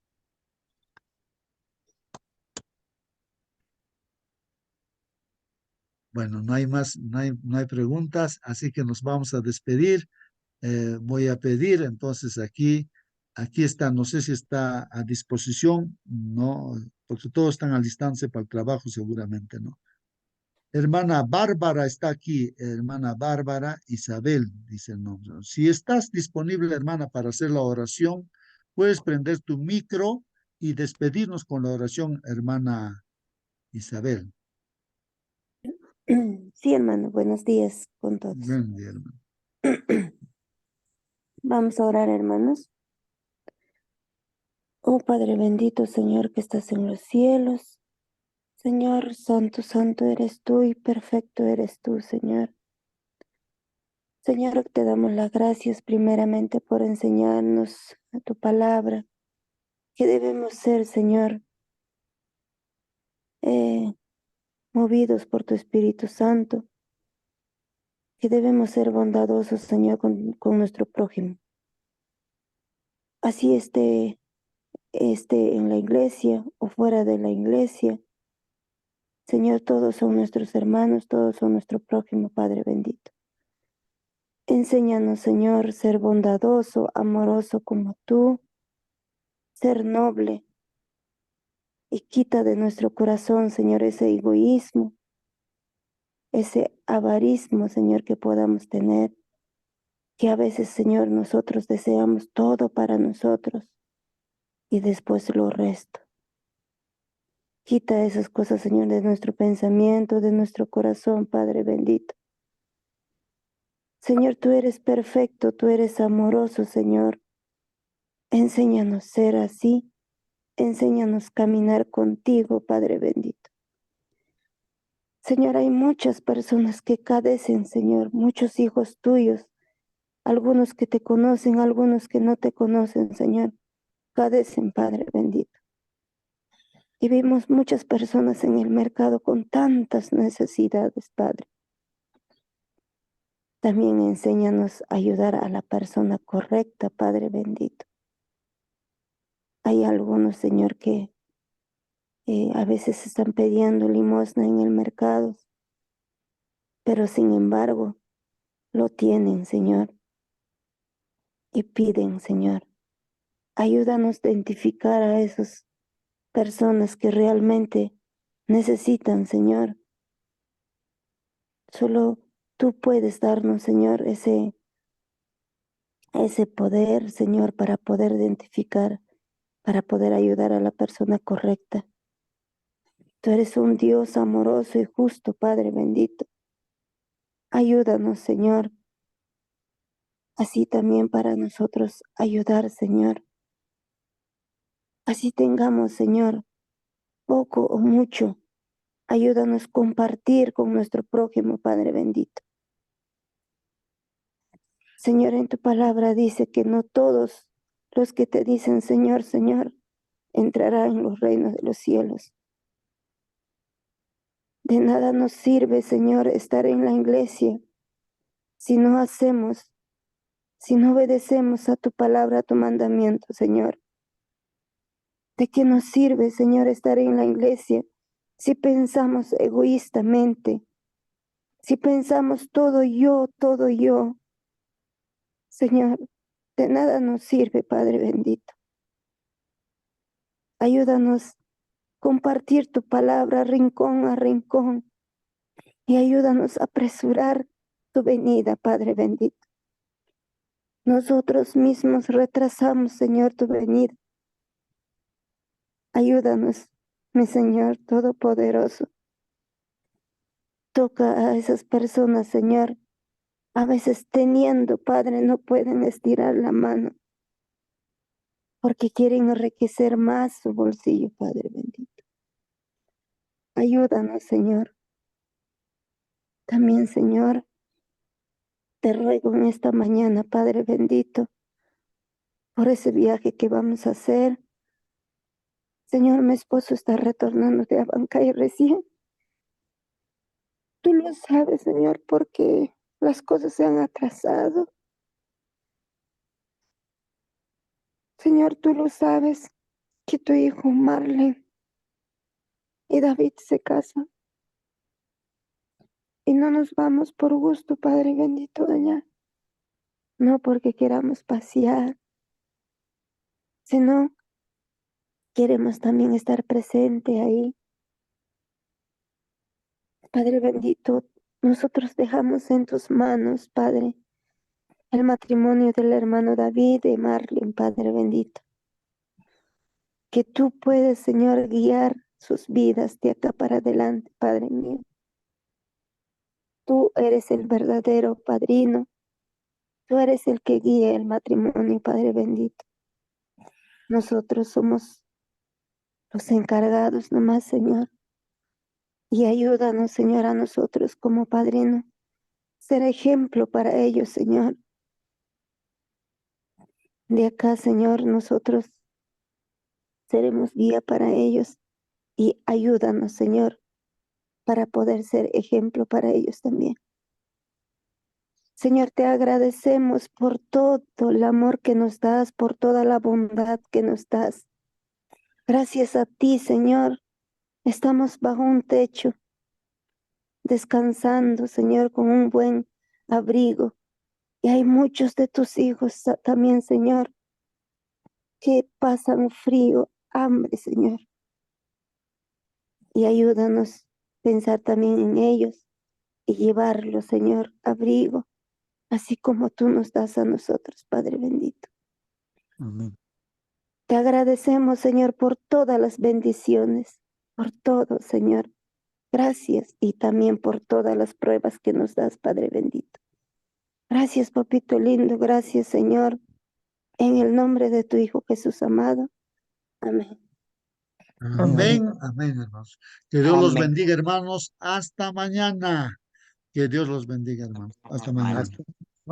Bueno, no hay más, no hay preguntas, así que nos vamos a despedir. Voy a pedir, entonces aquí está, no sé si está a disposición, no, porque todos están alistándose para el trabajo seguramente, ¿no? Hermana Bárbara está aquí, hermana Bárbara Isabel, dice el nombre. Si estás disponible, hermana, para hacer la oración, puedes prender tu micro y despedirnos con la oración, hermana Isabel. Sí, hermano, buenos días con todos. Buen día, hermano. Vamos a orar, hermanos. Oh Padre bendito, Señor, que estás en los cielos. Señor, santo, santo eres tú y perfecto eres tú, Señor. Señor, te damos las gracias primeramente por enseñarnos a tu palabra, que debemos ser, Señor, movidos por tu Espíritu Santo, que debemos ser bondadosos, Señor, con nuestro prójimo. Así esté en la iglesia o fuera de la iglesia. Señor, todos son nuestros hermanos, todos son nuestro prójimo, Padre bendito. Enséñanos, Señor, ser bondadoso, amoroso como tú, ser noble, y quita de nuestro corazón, Señor, ese egoísmo, ese avarismo, Señor, que podamos tener, que a veces, Señor, nosotros deseamos todo para nosotros y después lo resto. Quita esas cosas, Señor, de nuestro pensamiento, de nuestro corazón, Padre bendito. Señor, tú eres perfecto, tú eres amoroso, Señor. Enséñanos ser así, enséñanos caminar contigo, Padre bendito. Señor, hay muchas personas que cadecen, Señor, muchos hijos tuyos, algunos que te conocen, algunos que no te conocen, Señor, cadecen, Padre bendito. Y vimos muchas personas en el mercado con tantas necesidades, Padre. También enséñanos a ayudar a la persona correcta, Padre bendito. Hay algunos, Señor, que a veces están pidiendo limosna en el mercado, pero sin embargo lo tienen, Señor, y piden, Señor. Ayúdanos a identificar a esas personas que realmente necesitan, Señor. Solo tú puedes darnos, Señor, ese poder, Señor, para poder identificar, para poder ayudar a la persona correcta. Tú eres un Dios amoroso y justo, Padre bendito. Ayúdanos, Señor, así también para nosotros ayudar, Señor. Así tengamos, Señor, poco o mucho. Ayúdanos a compartir con nuestro prójimo, Padre bendito. Señor, en tu palabra dice que no todos los que te dicen Señor, Señor, entrarán en los reinos de los cielos. De nada nos sirve, Señor, estar en la iglesia si no hacemos, si no obedecemos a tu palabra, a tu mandamiento, Señor. ¿De qué nos sirve, Señor, estar en la iglesia si pensamos egoístamente, si pensamos todo yo, todo yo? Señor, de nada nos sirve, Padre bendito. Ayúdanos a compartir tu palabra rincón a rincón y ayúdanos a apresurar tu venida, Padre bendito. Nosotros mismos retrasamos, Señor, tu venida. Ayúdanos, mi Señor Todopoderoso. Toca a esas personas, Señor. A veces teniendo, Padre, no pueden estirar la mano porque quieren enriquecer más su bolsillo, Padre bendito. Ayúdanos, Señor. También, Señor, te ruego en esta mañana, Padre bendito, por ese viaje que vamos a hacer. Señor, mi esposo está retornando de Abancay recién. Tú lo sabes, Señor, porque las cosas se han atrasado. Señor, tú lo sabes que tu hijo Marlene y David se casan. Y no nos vamos por gusto, Padre bendito, allá. No porque queramos pasear, sino queremos también estar presente ahí. Padre bendito, nosotros dejamos en tus manos, Padre, el matrimonio del hermano David y Marlene, Padre bendito. Que tú puedes, Señor, guiar sus vidas de acá para adelante, Padre mío. Tú eres el verdadero padrino. Tú eres el que guía el matrimonio, Padre bendito. Nosotros somos los encargados nomás, Señor. Y ayúdanos, Señor, a nosotros como padrino, ser ejemplo para ellos, Señor. De acá, Señor, nosotros seremos guía para ellos y ayúdanos, Señor, para poder ser ejemplo para ellos también. Señor, te agradecemos por todo el amor que nos das, por toda la bondad que nos das. Gracias a ti, Señor, estamos bajo un techo, descansando, Señor, con un buen abrigo. Y hay muchos de tus hijos también, Señor, que pasan frío, hambre, Señor. Y ayúdanos a pensar también en ellos y llevarlos, Señor, abrigo, así como tú nos das a nosotros, Padre bendito. Amén. Te agradecemos, Señor, por todas las bendiciones, por todo, Señor. Gracias y también por todas las pruebas que nos das, Padre bendito. Gracias, papito lindo. Gracias, Señor. En el nombre de tu Hijo Jesús amado. Amén. Amén, amén, hermanos. Que Dios los Amén. bendiga, hermanos. Hasta mañana. Que Dios los bendiga, hermanos. Hasta mañana. Hasta